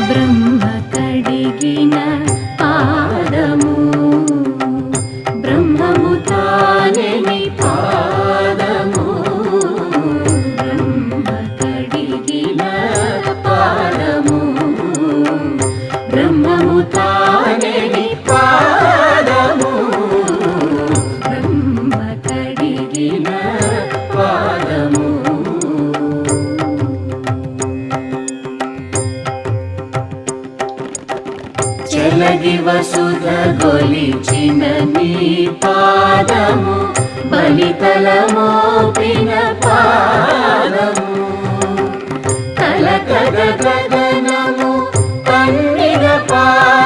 బ్రహ్మ కడిగిన పాదము బ్రహ్మము తానే నీ పాదము బ్రహ్మ కడిగిన పాదము బ్రహ్మము తానే నీ పాదము బ్రహ్మ కడిగిన పాదము చెలగి వసుధ గొలిచిన నీ పాదము బలితలమోపిన పాదము తలకగ గగనము కన్నిన పాదము